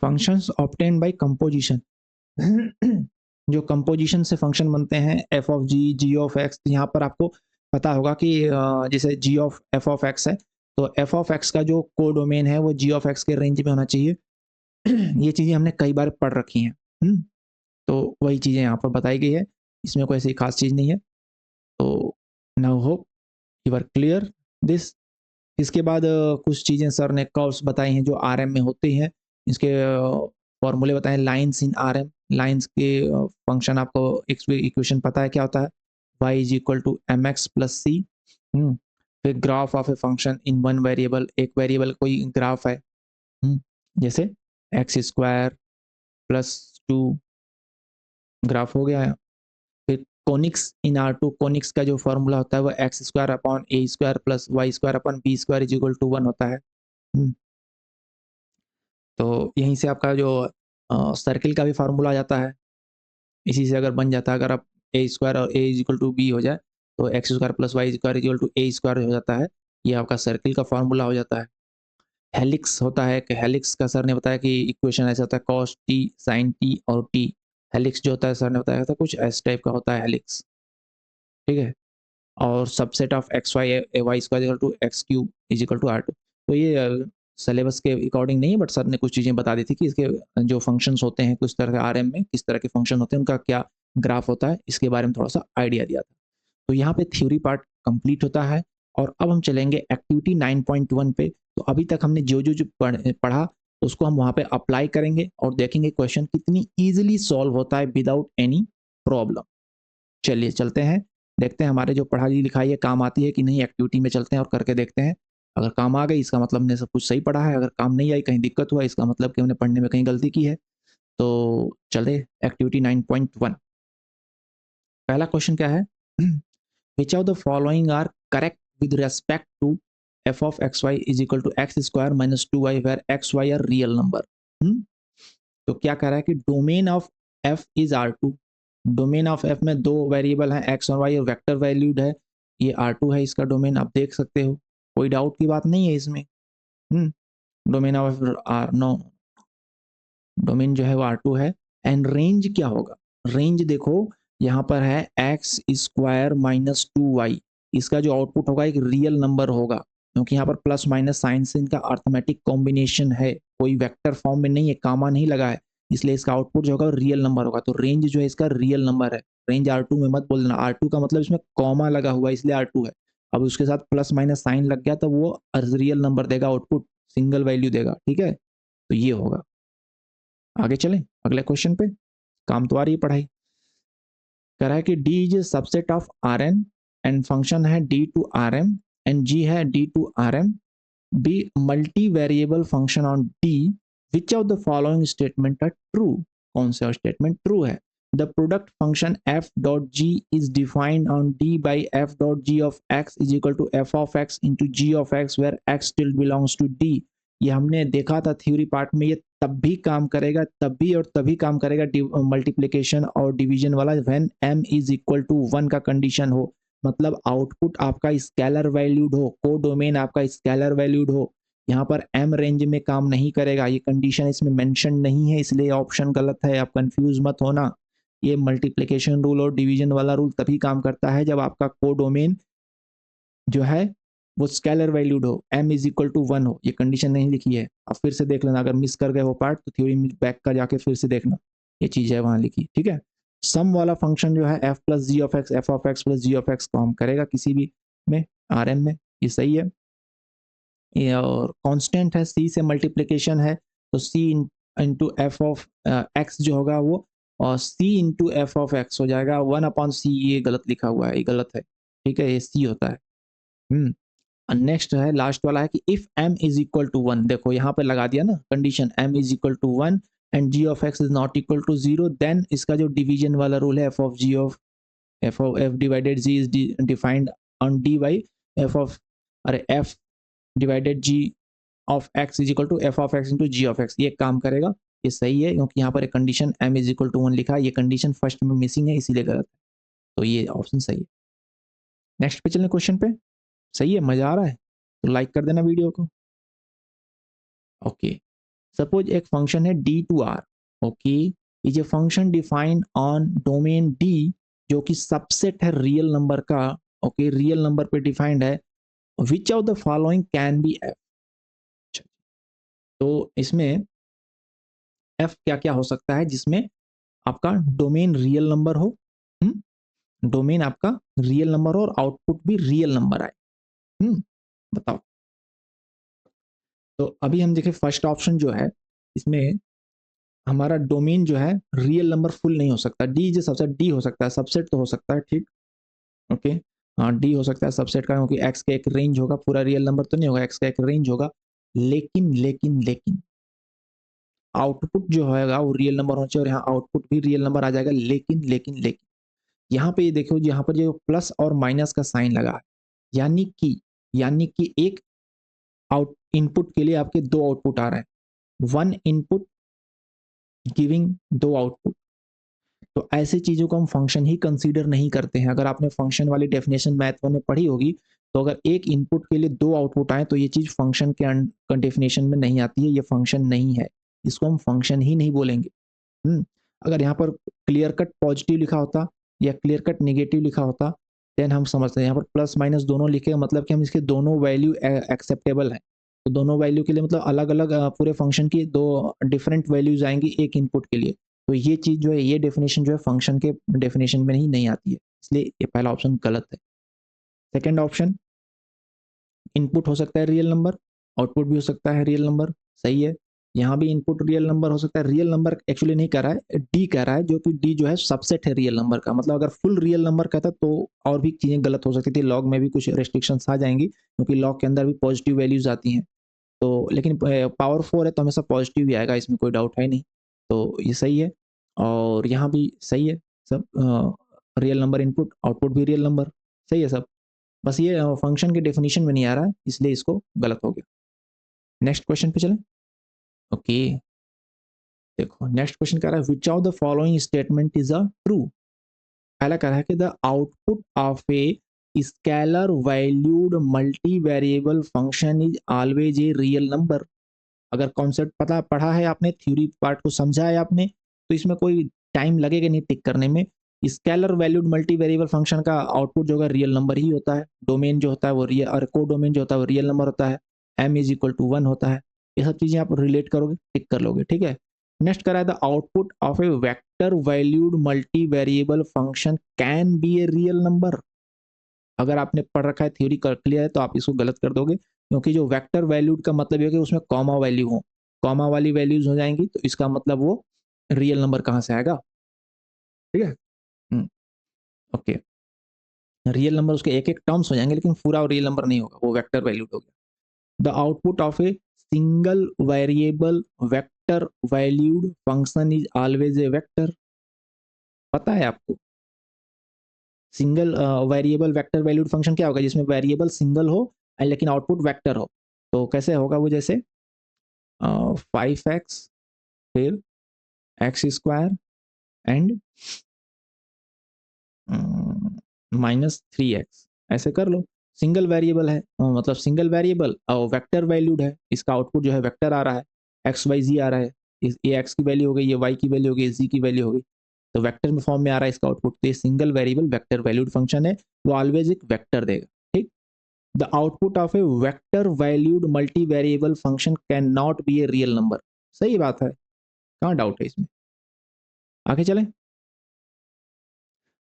Functions obtained by composition. जो कंपोजिशन से फंक्शन बनते हैं F of G, G of X, यहाँ पर आपको पता होगा कि जैसे G of F of X है, तो एफ ऑफ एक्स का जो कोडोमेन है वो जी ऑफ एक्स के रेंज में होना चाहिए। ये चीज़ें हमने कई बार पढ़ रखी हैं। तो वही चीज़ें यहाँ पर बताई गई है, इसमें कोई ऐसी खास चीज़ नहीं है। तो now hope you are clear this. इसके बाद कुछ चीज़ें सर ने कर्व्स बताई हैं जो आरएम में होती हैं, इसके फॉर्मूले बताएं। लाइंस इन आरएम, लाइंस के फंक्शन आपको इक्वेशन पता है क्या होता है, y is equal to m x plus c. फिर graph of a function in one variable, एक वेरिएबल कोई ग्राफ है, जैसे एक्स स्क्वायर प्लस 2 ग्राफ हो गया है। फिर conics in R two, conics का जो फॉर्मूला होता है वो X square upon A square plus Y square upon B square is equal to 1 होता है। तो यहीं से आपका जो सर्किल का भी फार्मूला आ जाता है, इसी से अगर बन जाता है, अगर आप ए स्क्वायर और A is equal to B हो जाए तो X square plus Y square is equal to A square हो जाता है, ये आपका सर्किल का फार्मूला हो जाता है। हेलिक्स होता है कि हेलिक्स का सर ने बताया कि इक्वेशन ऐसा होता है कॉस टी साइन टी और टी। हेलिक्स जो होता है सर ने बताया था कुछ इस टाइप का होता है हेलिक्स, ठीक है। और subset of x Y A Y square equal to X cube is equal to R two. तो ये सिलेबस के अकॉर्डिंग नहीं है, बट सर ने कुछ चीज़ें बता दी थी कि इसके जो फंक्शंस होते हैं कुछ तरह के आरएम में किस तरह के फंक्शन होते हैं, उनका क्या ग्राफ होता है, इसके बारे में थोड़ा सा आइडिया दिया था। तो यहाँ पे थ्योरी पार्ट कंप्लीट होता है और अब हम चलेंगे एक्टिविटी 9.1 पे। तो अभी तक हमने जो पढ़ा उसको हम वहाँ पे अप्लाई करेंगे और देखेंगे क्वेश्चन कितनी ईजिली सॉल्व होता है विदाउट एनी प्रॉब्लम। चलिए चलते हैं, देखते हैं हमारे जो पढ़ाई लिखाई है काम आती है कि नहीं। एक्टिविटी में चलते हैं और करके देखते हैं। अगर काम आ गई इसका मतलब हमने सब कुछ सही पढ़ा है, अगर काम नहीं आई कहीं दिक्कत हुआ इसका मतलब कि हमने पढ़ने में कहीं गलती की है। तो चले एक्टिविटी 9.1। पहला क्वेश्चन क्या है, which of the following are correct with respect to F of x Y is equal to X square minus 2y where X Y are real number. तो क्या कह रहा है कि domain of F is R two. Domain of F में दो वेरिएबल हैं एक्स और वाई और वेक्टर वैल्यूड है, ये आर टू है इसका डोमेन, आप देख सकते हो, कोई डाउट की बात नहीं है इसमें। Domain of R no, domain जो है वो आर टू है। एंड रेंज क्या होगा, रेंज देखो यहाँ पर है एक्स स्क्वायर माइनस 2y, इसका जो आउटपुट होगा एक रियल नंबर होगा, क्योंकि यहाँ पर प्लस माइनस साइन से इनका अर्थमेटिक कॉम्बिनेशन है, कोई वेक्टर फॉर्म में नहीं है, कामा नहीं लगा है, इसलिए इसका आउटपुट जो होगा रियल नंबर होगा। तो रेंज जो है इसका रियल नंबर है। रेंज आर टू में मत बोलना, आर टू का मतलब इसमें कॉमा लगा हुआ है इसलिए आर टू है। अब उसके साथ प्लस माइनस साइन लग गया तो वो रियल नंबर देगा, आउटपुट सिंगल वैल्यू देगा, ठीक है। तो ये होगा। आगे चलें अगले क्वेश्चन पे, काम तो आ रही है पढ़ाई। कह रहा है कि D is subset of R n and function है D to R m and g है D to R m, be multi variable function on D, which of the following statement are true. कौन सा स्टेटमेंट ट्रू है। The product function f dot g is defined on D by f dot g of x is equal to F of x into g of x where x still belongs to D. ये हमने देखा था थ्योरी पार्ट में, ये तब भी काम करेगा, तब भी और तभी काम करेगा मल्टीप्लिकेशन और डिवीजन वाला, when m is equal to 1 का कंडीशन हो, मतलब आउटपुट आपका स्केलर वैल्यूड हो, को डोमेन आपका स्केलर वैल्यूड हो। यहाँ पर m रेंज में काम नहीं करेगा, ये कंडीशन इसमें मेंशन नहीं है इसलिए ऑप्शन गलत है, आप कंफ्यूज मत होना। ये मल्टीप्लिकेशन रूल और डिवीजन वाला रूल तभी काम करता है जब आपका को डोमेन जो है वो स्केलर वैल्यूड हो, m इज इक्वल टू 1 हो। ये कंडीशन नहीं लिखी है, आप फिर से देख लेना, अगर मिस कर गए वो पार्ट तो थ्योरी में बैक का जाके फिर से देखना, ये चीज़ है वहाँ लिखी, ठीक है। सम वाला फंक्शन जो है f plus g of x, f of x plus g of x काम करेगा किसी भी में, आर एम में, ये सही है। ये और कांस्टेंट है, c से मल्टीप्लिकेशन है तो c into F of x जो होगा वो, और c into F of x हो जाएगा 1 अपॉन c, ये गलत लिखा हुआ है, ये गलत है, ठीक है, ये c होता है। नेक्स्ट है लास्ट वाला है कि if m is equal to 1, देखो यहाँ पे लगा दिया ना condition m is equal to 1 and g of x is not equal to 0, then इसका जो डिवीजन वाला रूल है f of f divided g is defined on d by f ऑफ f divided g of x is equal to f of x into g of x, ये काम करेगा। ये सही है क्योंकि यहाँ पर एक condition m is equal to 1 लिखा है, ये कंडीशन फर्स्ट में मिसिंग है इसीलिए गलत है, तो ये ऑप्शन सही है। नेक्स्ट पे चलें क्वेश्चन पे। सही है, मजा आ रहा है तो लाइक कर देना वीडियो को। ओके, सपोज एक फंक्शन है D to R. Okay, is a function defined on domain D जो कि सबसेट है रियल नंबर का। ओके, रियल नंबर पे डिफाइंड है, which of the following can be f. तो इसमें एफ क्या क्या हो सकता है जिसमें आपका डोमेन रियल नंबर हो, डोमेन आपका रियल नंबर हो और आउटपुट भी रियल नंबर आए। बताओ। तो अभी हम देखें फर्स्ट ऑप्शन जो है, इसमें हमारा डोमेन जो है रियल नंबर फुल नहीं हो सकता, डी जो सबसेट डी हो सकता है, सबसेट तो हो सकता है, ठीक। ओके, हाँ डी हो सकता है सबसेट का, क्योंकि एक्स का एक रेंज होगा, पूरा रियल नंबर तो नहीं होगा, एक्स का एक रेंज होगा। लेकिन लेकिन लेकिन आउटपुट जो होगा वो रियल नंबर होना चाहिए, और यहाँ आउटपुट भी रियल नंबर आ जाएगा। लेकिन लेकिन लेकिन यहाँ पे ये देखो, यहाँ पर जो प्लस और माइनस का साइन लगा है, यानी कि एक आउट इनपुट के लिए आपके दो आउटपुट आ रहे हैं, वन इनपुट गिविंग दो आउटपुट। तो ऐसी चीजों को हम फंक्शन ही कंसीडर नहीं करते हैं। अगर आपने फंक्शन वाली डेफिनेशन मैथ में पढ़ी होगी, तो अगर एक इनपुट के लिए दो आउटपुट आए तो ये चीज फंक्शन के डेफिनेशन में नहीं आती है, ये फंक्शन नहीं है, इसको हम फंक्शन ही नहीं बोलेंगे। अगर यहाँ पर क्लियर कट पॉजिटिव लिखा होता या क्लियर कट नेगेटिव लिखा होता, देन हम समझते हैं। यहाँ पर प्लस माइनस दोनों लिखे, मतलब कि हम इसके दोनों वैल्यू एक्सेप्टेबल है, तो दोनों वैल्यू के लिए मतलब अलग अलग पूरे फंक्शन की दो डिफरेंट वैल्यूज आएंगी एक इनपुट के लिए। तो ये चीज जो है, ये डेफिनेशन जो है फंक्शन के डेफिनेशन में ही नहीं आती है, इसलिए ये पहला ऑप्शन गलत है। सेकेंड ऑप्शन, इनपुट हो सकता है रियल नंबर, आउटपुट भी हो सकता है रियल नंबर, सही है। यहाँ भी इनपुट रियल नंबर हो सकता है, रियल नंबर एक्चुअली नहीं कह रहा है, डी कह रहा है, जो कि डी जो है सबसेट है रियल नंबर का। मतलब अगर फुल रियल नंबर कहता तो और भी चीजें गलत हो सकती थी, लॉग में भी कुछ रेस्ट्रिक्शंस आ जाएंगी, क्योंकि लॉग के अंदर भी पॉजिटिव वैल्यूज आती हैं। तो लेकिन पावर 4 है तो हमेशा पॉजिटिव ही आएगा, इसमें कोई डाउट है नहीं, तो ये सही है। और यहाँ भी सही है सब, रियल नंबर इनपुट, आउटपुट भी रियल नंबर, सही है सब। बस ये फंक्शन के डेफिनेशन में नहीं आ रहा है, इसलिए इसको गलत हो गया। नेक्स्ट क्वेश्चन पे चलें। ओके, देखो नेक्स्ट क्वेश्चन कह रहा है which of the following statement is a true. पहला कह रहा है कि the output of A scalar valued multi variable function is always a real number. अगर कॉन्सेप्ट पता पढ़ा है आपने, थ्योरी पार्ट को समझा है आपने, तो इसमें कोई टाइम लगेगा नहीं टिक करने में। Scalar valued multi variable function का आउटपुट जो है रियल नंबर ही होता है, डोमेन जो होता है वो रियल, और को डोमेन जो होता है वो रियल नंबर होता है, m इज इक्वल टू 1 होता है। ये सब चीजें आप रिलेट करोगे, टिक कर लोगे, ठीक है। नेक्स्ट करा है the output of A vector valued multi variable function can be a real number. अगर आपने पढ़ रखा है, थ्योरी क्लियर है, तो आप इसको गलत कर दोगे, क्योंकि जो वेक्टर वैल्यूड का मतलब है कि उसमें कॉमा वैल्यू हो, कॉमा वाली वैल्यूज हो जाएंगी, तो इसका मतलब वो रियल नंबर कहाँ से आएगा, ठीक है। ओके, रियल नंबर उसके एक एक टर्म्स हो जाएंगे, लेकिन पूरा रियल नंबर नहीं होगा, वो वेक्टर वैल्यूड हो गया। The output of A single variable vector valued function is always a vector. पता है आपको single variable vector valued function क्या होगा, जिसमें वेरिएबल सिंगल हो लेकिन आउटपुट वेक्टर हो। तो कैसे होगा वो, जैसे 5x फिर एक्स स्क्वायर एंड -3x, ऐसे कर लो। सिंगल वेरिएबल है, मतलब सिंगल वेरिएबल और वेक्टर वैल्यूड है, इसका आउटपुट जो है वेक्टर आ रहा है, एक्स वाई जी आ रहा है, ये एक्स की वैल्यू हो गई, ये वाई की वैल्यू हो गई, जी की वैल्यू हो गई, तो वेक्टर में फॉर्म में आ रहा है इसका आउटपुट। तो ये single variable vector valued function है, वो ऑलवेज एक वेक्टर देगा, ठीक। The output of A vector valued multi variable function can not be a real number. सही बात है, कहाँ डाउट है इसमें। आगे चलें।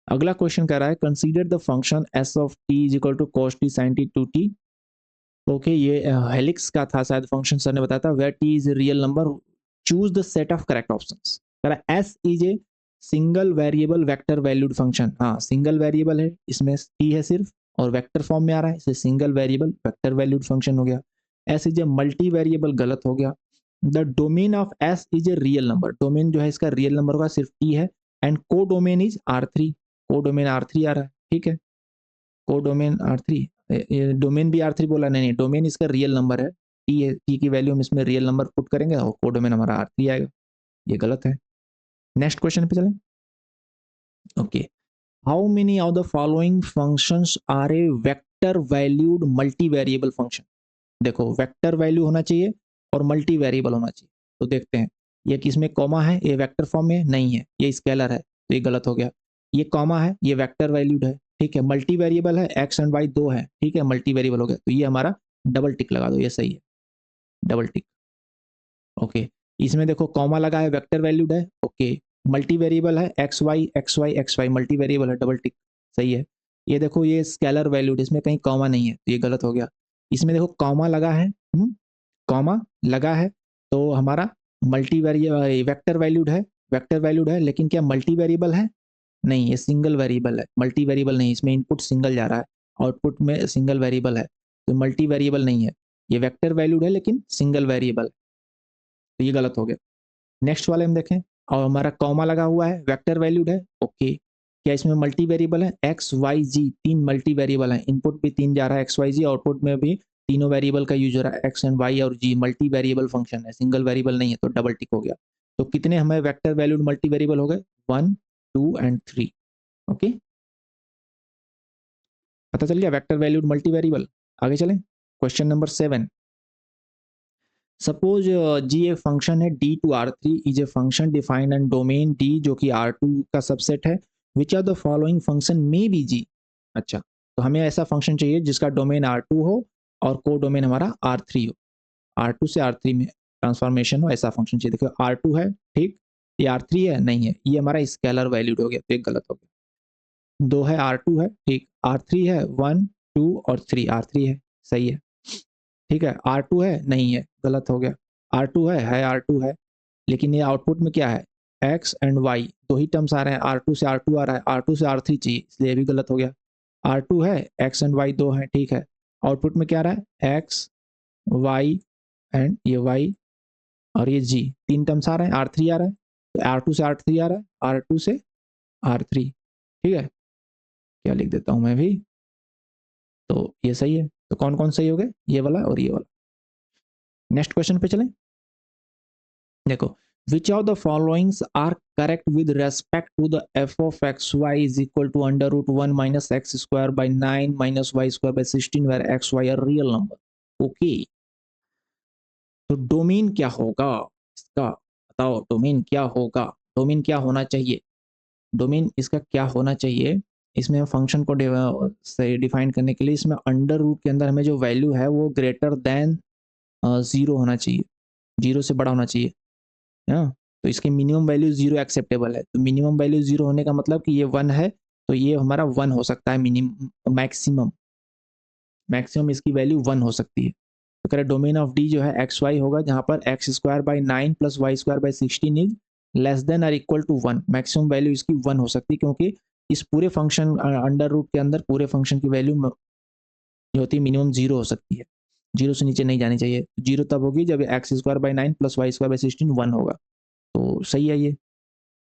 अगला क्वेश्चन कह रहा है consider the function s of t is equal to cos t sine t two t. Okay, ये हेलिक्स का था शायद फंक्शन, सर ने बताया था, where t is real number, choose the set of correct options. कह रहा है s is a single variable vector valued function, हाँ सिंगल वेरिएबल है, इसमें टी है सिर्फ, और वेक्टर फॉर्म में आ रहा है, इसे single variable vector valued function हो गया। S is A multi variable, गलत हो गया। The domain of S is a real number, domain जो है इसका रियल नंबर होगा, सिर्फ टी है। एंड को डोमेन इज R3, को डोमेन R3 आ रहा है, ठीक है, को डोमेन R3, डोमेन भी R3 बोला, नहीं नहीं, डोमेन इसका रियल नंबर है, टी है, टी की वैल्यू हम इसमें रियल नंबर पुट करेंगे और को डोमेन हमारा R3 आएगा, ये गलत है। नेक्स्ट क्वेश्चन पे चलें। Okay, how many of the following functions are a vector valued multi variable function. देखो वेक्टर वैल्यू होना चाहिए और मल्टी वेरिएबल होना चाहिए, तो देखते हैं। ये किसमें कॉमा है, ये वेक्टर फॉर्म में नहीं है, ये स्केलर है, तो ये गलत हो गया। ये कॉमा है, ये वेक्टर वैल्यूड है, ठीक है। मल्टी वेरिएबल है, एक्स एंड वाई दो है, ठीक है, मल्टी वेरिएबल हो गया, तो ये हमारा डबल टिक लगा दो, ये सही है, डबल टिक। ओके, इसमें देखो कॉमा लगा है, वेक्टर वैल्यूड है, ओके। मल्टी वेरिएबल है, x y x y multi variable है, डबल टिक, सही है। ये देखो ये स्केलर वैल्यूड, इसमें कहीं कॉमा नहीं है, तो ये गलत हो गया। इसमें देखो कॉमा लगा है, कॉमा लगा है, तो हमारा मल्टी वेरिएबल वेक्टर वैल्यूड है, वेक्टर वैल्यूड है, लेकिन क्या मल्टी वेरिएबल है, नहीं, ये सिंगल वेरिएबल है, मल्टी वेरिएबल नहीं, इसमें इनपुट सिंगल जा रहा है, आउटपुट में सिंगल वेरिएबल है, तो मल्टी वेरिएबल नहीं है। ये वेक्टर वैल्यूड है लेकिन सिंगल वेरिएबल, तो ये गलत हो गया। नेक्स्ट वाले हम देखें, और हमारा कॉमा लगा हुआ है, वेक्टर वैल्यूड है, ओके। क्या इसमें मल्टी वेरिएबल है, एक्स वाई जी, तीन मल्टी वेरिएबल है, इनपुट भी तीन जा रहा है एक्स वाई जी, आउटपुट में भी तीनों वेरिएबल का यूज हो रहा है, एक्स एंड वाई और जी, मल्टी वेरिएबल फंक्शन है, सिंगल वेरिएबल नहीं है, तो डबल टिक हो गया। तो कितने हमें वेक्टर वैल्यूड मल्टी वेरिएबल हो गए, 1 2 एंड 3, ओके, पता चल गया वेक्टर वैल्यूड मल्टी वेरिएबल। आगे चलें, क्वेश्चन नंबर 7। सपोज जी एक फंक्शन है D to R3 is a function defined and domain D जो कि R2 का सबसेट है, which are the following function may be G। अच्छा, तो हमें ऐसा फंक्शन चाहिए जिसका डोमेन R2 हो और को डोमेन हमारा R3 हो, R2 से R3 में ट्रांसफॉर्मेशन हो, ऐसा फंक्शन चाहिए। देखो R2 है, ठीक, ये R3 है, नहीं है, ये हमारा स्केलर वैल्यूड हो गया, तो एक गलत हो गया। दो है, R2 है, ठीक, R3 है, 1 2 और 3, R3 है, सही है, ठीक है। R2 है, नहीं है, गलत हो गया। R2 है, R2 है, लेकिन ये आउटपुट में क्या है, एक्स एंड वाई दो ही टर्म्स आ रहे हैं, R2 से R2 आ रहा है, R2 से R3 चाहिए, इसलिए भी गलत हो गया। R2 है, एक्स एंड वाई दो है, ठीक है, आउटपुट में क्या आ रहा है, एक्स वाई एंड ये वाई और ये जी, तीन टर्म्स आ रहे हैं, R3 आ रहा है, तो R2 से R3 आ रहा है, R2 से R3, ठीक है, क्या लिख देता हूं मैं भी, तो ये सही है। तो कौन कौन सही हो गए, ये वाला और ये वाला। नेक्स्ट क्वेश्चन पे चलें। देखो, which of the followings are correct with respect to the f of x y is equal to under root 1 minus x square by 9 minus y square by 16 where x y are real number। Okay, तो डोमेन क्या होगा इसका, बताओ डोमेन क्या होगा, डोमेन क्या होना चाहिए, डोमेन इसका क्या होना चाहिए। इसमें फंक्शन को से डिफाइन करने के लिए इसमें अंडर रूट के अंदर हमें जो वैल्यू है वो ग्रेटर देन 0 होना चाहिए, 0 से बड़ा होना चाहिए, हाँ। तो इसकी मिनिमम वैल्यू 0 एक्सेप्टेबल है, तो मिनिमम वैल्यू 0 होने का मतलब कि ये 1 है, तो ये हमारा 1 हो सकता है, मिनिमम मैक्सिमम, मैक्सिमम इसकी वैल्यू 1 हो सकती है। तो कह रहे डोमेन ऑफ डी जो है एक्स वाई होगा, जहाँ पर x square by 9 plus Y square by 16 is less than और इक्वल टू 1, मैक्सिमम वैल्यू इसकी 1 हो सकती है, क्योंकि इस पूरे फंक्शन अंडर रूट के अंदर पूरे फंक्शन की वैल्यू जो होती है मिनिमम 0 हो सकती है, 0 से नीचे नहीं जानी चाहिए। 0 तब होगी जब x square by 9 plus Y square by 16 1 होगा, तो सही है ये,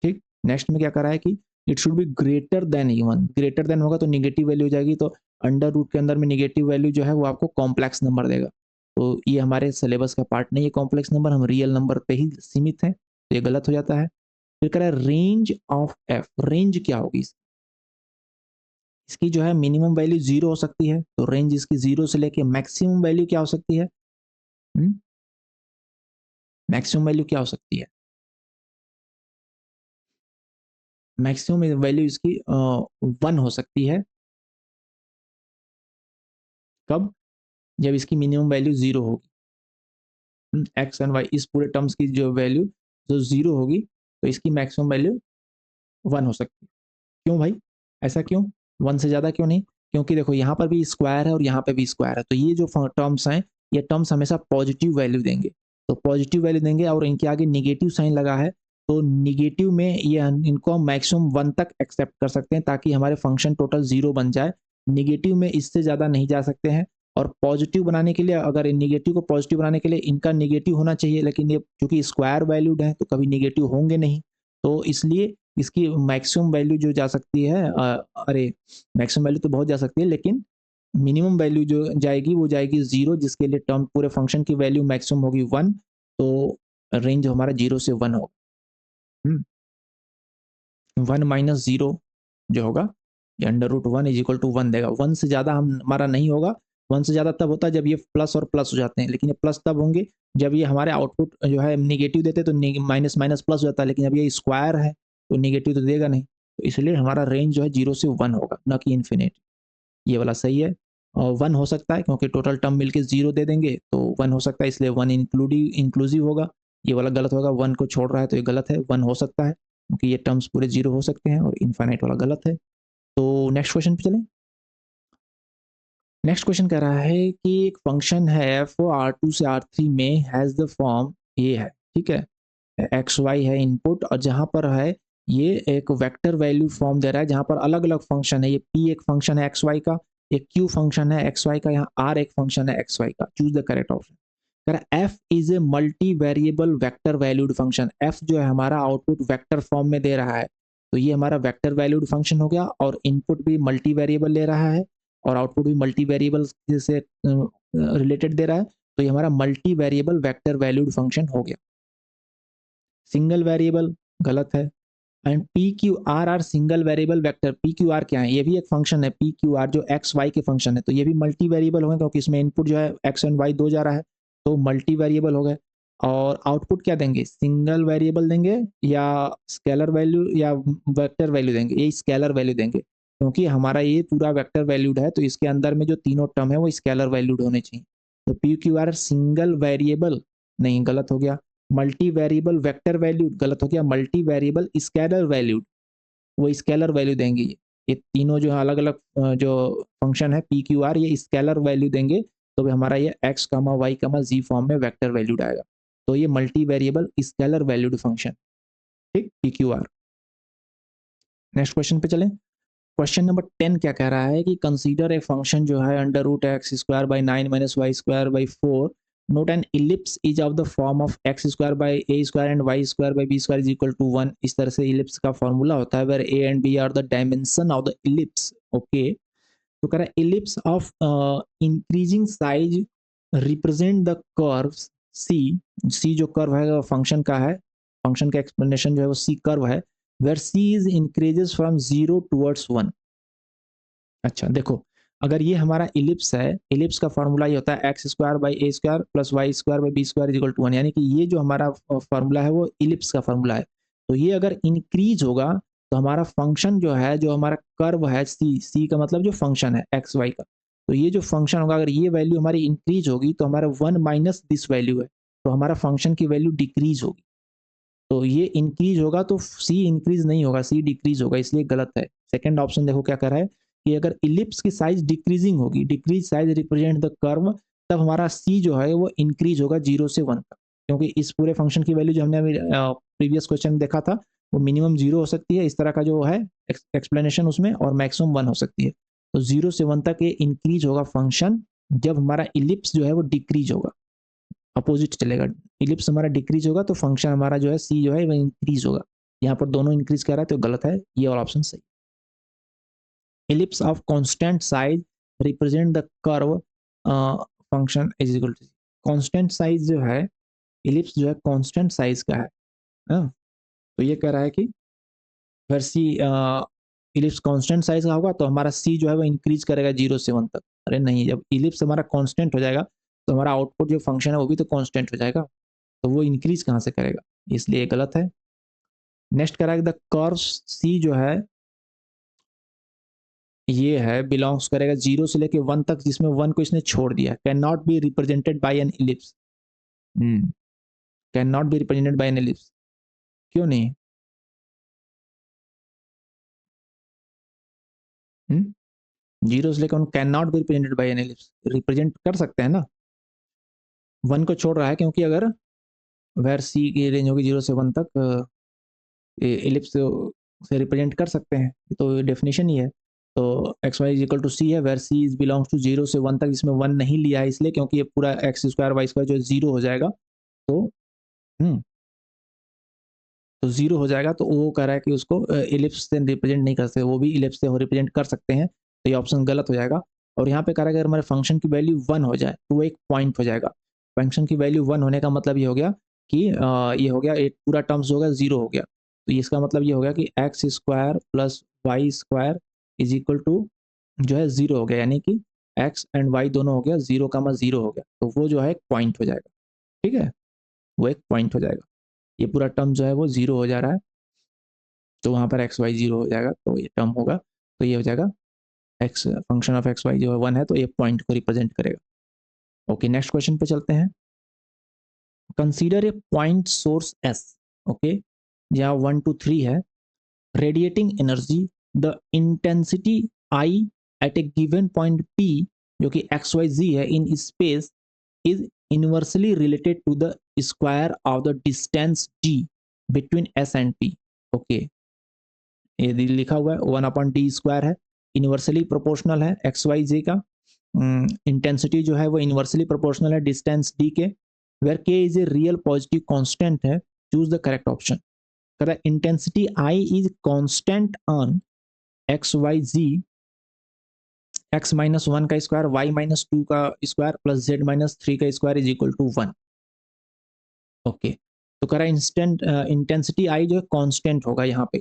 ठीक। नेक्स्ट में क्या करा है कि it should be greater then even, greater than होगा तो निगेटिव वैल्यू हो जाएगी, तो अंडर रूट के अंदर में निगेटिव वैल्यू जो है वो आपको कॉम्प्लेक्स नंबर देगा, तो ये हमारे सिलेबस का पार्ट नहीं है कॉम्प्लेक्स नंबर, हम रियल नंबर पे ही सीमित हैं, तो ये गलत हो जाता है। फिर कह रहा है रेंज ऑफ एफ, रेंज क्या होगी इसकी जो है मिनिमम वैल्यू 0 हो सकती है, तो रेंज इसकी 0 से लेके मैक्सिमम वैल्यू क्या हो सकती है, मैक्सिमम वैल्यू क्या हो सकती है, मैक्सिमम वैल्यू इसकी 1 हो सकती है, कब, जब इसकी मिनिमम वैल्यू 0 होगी, एक्स एंड वाई इस पूरे टर्म्स की जो वैल्यू जो 0 होगी, तो इसकी मैक्सिमम वैल्यू 1 हो सकती है। क्यों भाई, ऐसा क्यों, 1 से ज़्यादा क्यों नहीं, क्योंकि देखो यहाँ पर भी स्क्वायर है और यहाँ पे भी स्क्वायर है, तो ये जो टर्म्स हैं ये टर्म्स हमेशा पॉजिटिव वैल्यू देंगे, तो पॉजिटिव वैल्यू देंगे और इनके आगे निगेटिव साइन लगा है, तो निगेटिव में ये इनको हम मैक्सिमम 1 तक एक्सेप्ट कर सकते हैं, ताकि हमारे फंक्शन टोटल 0 बन जाए, निगेटिव में इससे ज़्यादा नहीं जा सकते हैं। और पॉजिटिव बनाने के लिए, अगर निगेटिव को पॉजिटिव बनाने के लिए इनका निगेटिव होना चाहिए, लेकिन ये चूंकि स्क्वायर वैल्यूड है तो कभी निगेटिव होंगे नहीं, तो इसलिए इसकी मैक्सिमम वैल्यू जो जा सकती है, अरे मैक्सिमम वैल्यू तो बहुत जा सकती है, लेकिन मिनिमम वैल्यू जो जाएगी वो जाएगी 0, जिसके लिए टर्म पूरे फंक्शन की वैल्यू मैक्सिमम होगी 1। तो रेंज हमारा 0 से 1 होगा। 1 माइनस 0 जो होगा ये √1 इज इक्वल टू 1 देगा। 1 से ज़्यादा हमारा नहीं होगा। 1 से ज़्यादा तब होता है जब ये प्लस और प्लस हो जाते हैं, लेकिन ये प्लस तब होंगे जब ये हमारे आउटपुट जो है निगेटिव देते तो माइनस माइनस प्लस हो जाता है, लेकिन जब ये स्क्वायर है तो निगेटिव तो देगा नहीं, तो इसलिए हमारा रेंज जो है 0 से 1 होगा, ना कि इन्फिनिट। ये वाला सही है। और 1 हो सकता है क्योंकि टोटल टर्म मिलके 0 दे देंगे तो 1 हो सकता है, इसलिए 1 इंक्लूसिव होगा। ये वाला गलत होगा, 1 को छोड़ रहा है तो ये गलत है। 1 हो सकता है क्योंकि ये टर्म्स पूरे 0 हो सकते हैं, और इनफाइनाइट वाला गलत है। तो नेक्स्ट क्वेश्चन पे चलें। नेक्स्ट क्वेश्चन कह रहा है कि एक फंक्शन है एफ R2 से R3 में हैज़ द फॉर्म ये है, ठीक है, एक्स वाई है इनपुट, और जहाँ पर है ये एक वेक्टर वैल्यू फॉर्म दे रहा है जहाँ पर अलग अलग फंक्शन है। ये पी एक फंक्शन है एक्स वाई का, एक क्यू फंक्शन है एक्स वाई का, यहाँ आर एक फंक्शन है एक्स वाई का। Choose the correct option. कह रहा है F is a multi variable vector valued function. F जो है हमारा आउटपुट वेक्टर फॉर्म में दे रहा है, तो ये हमारा वेक्टर वैल्यूड फंक्शन हो गया, और इनपुट भी मल्टी वेरिएबल ले रहा है और आउटपुट भी मल्टी वेरिएबल से रिलेटेड दे रहा है, तो ये हमारा multi variable vector valued function हो गया। सिंगल वेरिएबल गलत है। And p q r r single variable vector. P q r क्या है? ये भी एक फंक्शन है पी क्यू आर जो एक्स वाई के फंक्शन है, तो ये भी मल्टी वेरिएबल हो गए क्योंकि इसमें इनपुट जो है एक्स एंड वाई दो जा रहा है, तो मल्टी वेरिएबल हो गए। और आउटपुट क्या देंगे? सिंगल वेरिएबल देंगे या स्केलर वैल्यू या वेक्टर वैल्यू देंगे? ये स्केलर वैल्यू देंगे क्योंकि हमारा ये पूरा वेक्टर वैल्यूड है, तो इसके अंदर में जो तीनों टर्म है वो स्केलर वैल्यूड होने चाहिए। तो P q are single variable नहीं, गलत हो गया। मल्टी वेरिएबल वेक्टर वैल्यूड गलत हो गया। मल्टी वेरिएबल स्केलर वैल्यूड, वो स्केलर वैल्यू देंगे। ये तीनों जो अलग अलग जो फंक्शन है पी क्यू आर, ये स्केलर वैल्यू देंगे, तो हमारा ये x comma y comma g form में वेक्टर वैल्यूड आएगा। तो ये multi variable scalar valued function, ठीक, p q r. Next question पे चलें। क्वेश्चन नंबर 10 क्या कह रहा है कि कंसीडर ए फंक्शन जो है √x² / 9 - y² / 4 note an ellipse is of the form of x² / a² and y² / b² is equal to 1। इस तरह से इलिप्स का फॉर्मूला होता है where a and b are the dimension of the ellipse. Okay, तो कह रहा है ellipse of increasing size represent the curves c. C जो कर्व है फंक्शन का है, फंक्शन का एक्सप्लेनेशन जो है वो सी कर्व है, where c is increases from 0 towards 1। अच्छा देखो, अगर ये हमारा इलिप्स है, इलिप्स का फॉर्मूला ये होता है x² / a² + y² / b² equal to 1, यानी कि ये जो हमारा फॉर्मूला है वो इलिप्स का फॉर्मूला है। तो ये अगर इंक्रीज होगा तो हमारा फंक्शन जो है, जो हमारा कर्व है सी, सी का मतलब जो फंक्शन है एक्स वाई का, तो ये जो फंक्शन होगा अगर ये वैल्यू हमारी इंक्रीज होगी तो हमारा 1 माइनस दिस वैल्यू है, तो हमारा फंक्शन की वैल्यू डिक्रीज होगी। तो ये इंक्रीज होगा तो सी इंक्रीज नहीं होगा, सी डिक्रीज होगा, इसलिए गलत है। सेकंड ऑप्शन देखो क्या कर रहा है कि अगर इलिप्स की साइज डिक्रीजिंग होगी, decrease size represent the curve, तब हमारा सी जो है वो इंक्रीज होगा 0 से 1 तक, क्योंकि इस पूरे फंक्शन की वैल्यू जो हमने अभी प्रीवियस क्वेश्चन में देखा था वो मिनिमम 0 हो सकती है, इस तरह का जो है एक्सप्लेनेशन उसमें, और मैक्सिमम 1 हो सकती है। तो 0 से 1 तक ये इंक्रीज होगा फंक्शन जब हमारा इलिप्स जो है वो डिक्रीज होगा, अपोजिट चलेगा। इलिप्स हमारा डिक्रीज होगा तो फंक्शन हमारा जो है सी जो है वो इंक्रीज होगा। यहाँ पर दोनों इंक्रीज कर रहा है तो गलत है, ये और ऑप्शन सही। Ellipse of constant size represent the curve function is equal to. Constant size जो है, इलिप्स जो है कांस्टेंट साइज का है, हाँ? तो ये कह रहा है कि अगर सी इलिप्स कांस्टेंट साइज का होगा तो हमारा सी जो है वो इंक्रीज करेगा 0 से 1 तक। अरे नहीं, जब इलिप्स हमारा कांस्टेंट हो जाएगा तो हमारा आउटपुट जो फंक्शन है वो भी तो कांस्टेंट हो जाएगा, तो वो इंक्रीज कहाँ से करेगा, इसलिए गलत है। नेक्स्ट कह रहा है द कर्व सी जो है ये है बिलोंग्स करेगा 0 से लेके 1 तक, जिसमें 1 को इसने छोड़ दिया। Can not be represented by N ellipse. Can not be represented by N ellipse, क्यों नहीं? 0 से लेकर 1 can not be represented by N ellipse, represent कर सकते हैं ना, 1 को छोड़ रहा है क्योंकि अगर वेर सी की रेंज होगी 0 से 1 तक इलिप्स से रिप्रेजेंट कर सकते हैं, तो डेफिनेशन ही है। तो x Y is equal to c है, where c is belongs to 0 से 1 तक, इसमें 1 नहीं लिया है इसलिए, क्योंकि ये पूरा एक्स स्क्वायर वाई स्क्वायर जो है 0 हो जाएगा। तो हम्म तो 0 हो जाएगा, तो वो कह रहा है कि उसको इलिप्स से रिप्रेजेंट नहीं कर सकते, वो भी इलिप्स से रिप्रेजेंट कर सकते हैं, तो ये ऑप्शन गलत हो जाएगा। और यहाँ पे कह रहा है कि अगर हमारे फंक्शन की वैल्यू 1 हो जाए तो वो एक पॉइंट हो जाएगा। फंक्शन की वैल्यू 1 होने का मतलब ये हो गया कि ये हो गया, एक पूरा टर्म्स हो गया 0 हो गया, तो इसका मतलब ये हो गया कि x square plus Y square is equal to जो है 0 हो गया, यानी कि एक्स एंड वाई दोनों हो गया 0,0 हो गया, तो वो जो है एक पॉइंट हो जाएगा। ठीक है, वो एक पॉइंट हो जाएगा, ये पूरा टर्म जो है वो 0 हो जा रहा है, तो वहाँ पर एक्स वाई 0 हो जाएगा, तो ये टर्म होगा, तो ये हो जाएगा x, function of x y जो है 1 है, तो ये पॉइंट को रिप्रेजेंट करेगा। ओके, नेक्स्ट क्वेश्चन पे चलते हैं। Consider a point source s, okay, जहाँ 1 to 3 है, radiating energy, the intensity I at a given point p जो कि एक्स वाई जी है in space is inversely related to the square of the distance d between s and p. Okay, ये लिखा हुआ है 1/d² है, इनवर्सली प्रोपोर्शनल है एक्स वाई जे का, इंटेंसिटी जो है वो इनवर्सली प्रोपोर्शनल है डिस्टेंस डी के, where k is a real positive constant है, चूज द करेक्ट ऑप्शन। कह रहा है intensity I is constant on x Y z, x minus 1 का स्क्वायर, वाई माइनस 2 का स्क्वायर प्लस जेड माइनस 3 का square is equal to 1। Okay, तो कह रहा है इंस्टेंट इंटेंसिटी आई जो है कांस्टेंट होगा यहाँ पे।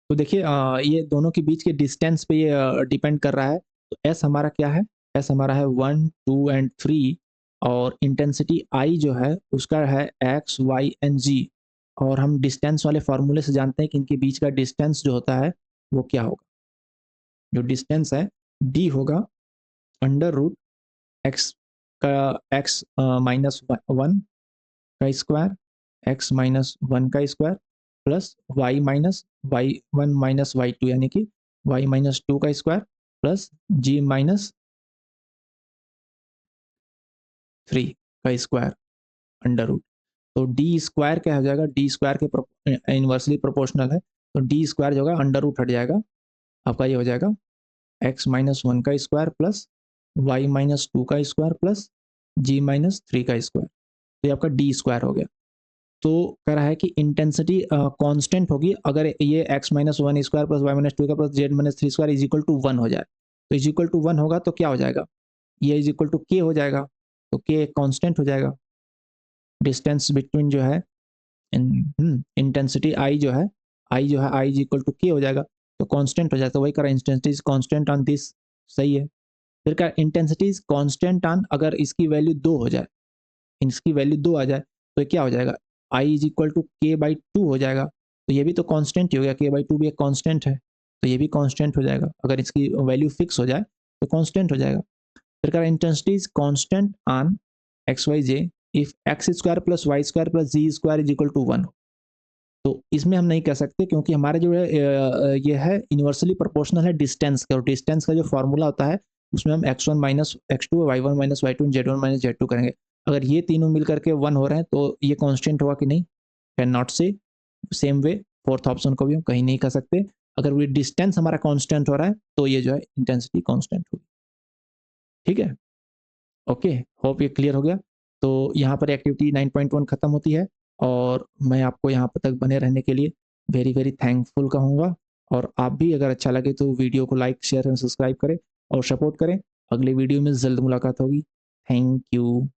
तो देखिए ये दोनों के बीच के डिस्टेंस पे ये डिपेंड कर रहा है, तो एस हमारा क्या है, एस हमारा है 1 2 एंड 3, और इंटेंसिटी आई जो है उसका है एक्स वाई एंड जी, और हम डिस्टेंस वाले फॉर्मूले से जानते हैं कि इनके बीच का डिस्टेंस जो होता है वो क्या होगा, जो डिस्टेंस है डी होगा अंडर रूट एक्स का एक्स माइनस 1 का स्क्वायर, एक्स माइनस 1 का square plus y minus y 1 minus y 2, यानी कि वाई माइनस 2 का स्क्वायर प्लस जी माइनस 3 का स्क्वायर अंडर रूट। तो डी स्क्वायर क्या हो जाएगा, डी स्क्वायर के इनवर्सली प्रोपोर्शनल है, तो डी स्क्वायर जो होगा अंडर रूट हट जाएगा, आपका ये हो जाएगा एक्स माइनस 1 का स्क्वायर प्लस वाई माइनस 2 का स्क्वायर प्लस जी माइनस 3 का स्क्वायर, तो ये आपका डी स्क्वायर हो गया। तो कह रहा है कि इंटेंसिटी कांस्टेंट होगी अगर ये x minus 1 square plus y minus 2 का plus z minus 3 square is equal to 1 हो जाए, तो इज इक्वल टू 1 होगा तो क्या हो जाएगा, ये इज इक्वल टू के हो जाएगा, तो के कांस्टेंट हो जाएगा, डिस्टेंस बिटवीन जो है इंटेंसिटी आई जो है, आई इज इक्वल टू के हो जाएगा, तो कांस्टेंट हो जाएगा, तो वही करा intensity is constant on this, सही है। फिर का इंटेंसिटी इज कांस्टेंट ऑन, अगर इसकी वैल्यू 2 हो जाए, इसकी वैल्यू 2 आ जाए, तो क्या हो जाएगा, आई इज इक्वल टू के बाई 2 हो जाएगा, तो ये भी तो कांस्टेंट ही हो गया, के बाई 2 भी एक कांस्टेंट है, तो ये भी कांस्टेंट हो जाएगा, अगर इसकी वैल्यू फिक्स हो जाए तो कांस्टेंट हो जाएगा। फिर कह रहा है intensity is constant on x y z if x square plus Y square plus z square is equal to 1। तो इसमें हम नहीं कह सकते, क्योंकि हमारे जो है ये है इन्वर्सली प्रोपोर्शनल है डिस्टेंस का, और डिस्टेंस का जो फॉर्मूला होता है उसमें हम x1 minus x2 y1 minus y2 z1 minus z2 करेंगे, अगर ये तीनों मिल करके 1 हो रहे हैं तो ये कांस्टेंट होगा कि नहीं, कैन नॉट से। सेम वे फोर्थ ऑप्शन को भी हम कहीं नहीं कह सकते, अगर वो डिस्टेंस हमारा कांस्टेंट हो रहा है तो ये जो है इंटेंसिटी कांस्टेंट होगी। ठीक है, ओके, होप ये क्लियर हो गया। तो यहाँ पर एक्टिविटी 9.1 खत्म होती है, और मैं आपको यहाँ पर तक बने रहने के लिए वेरी वेरी थैंकफुल कहूँगा, और आप भी अगर अच्छा लगे तो वीडियो को लाइक शेयर एंड सब्सक्राइब करें और सपोर्ट करें। अगले वीडियो में जल्द मुलाकात होगी। Thank you.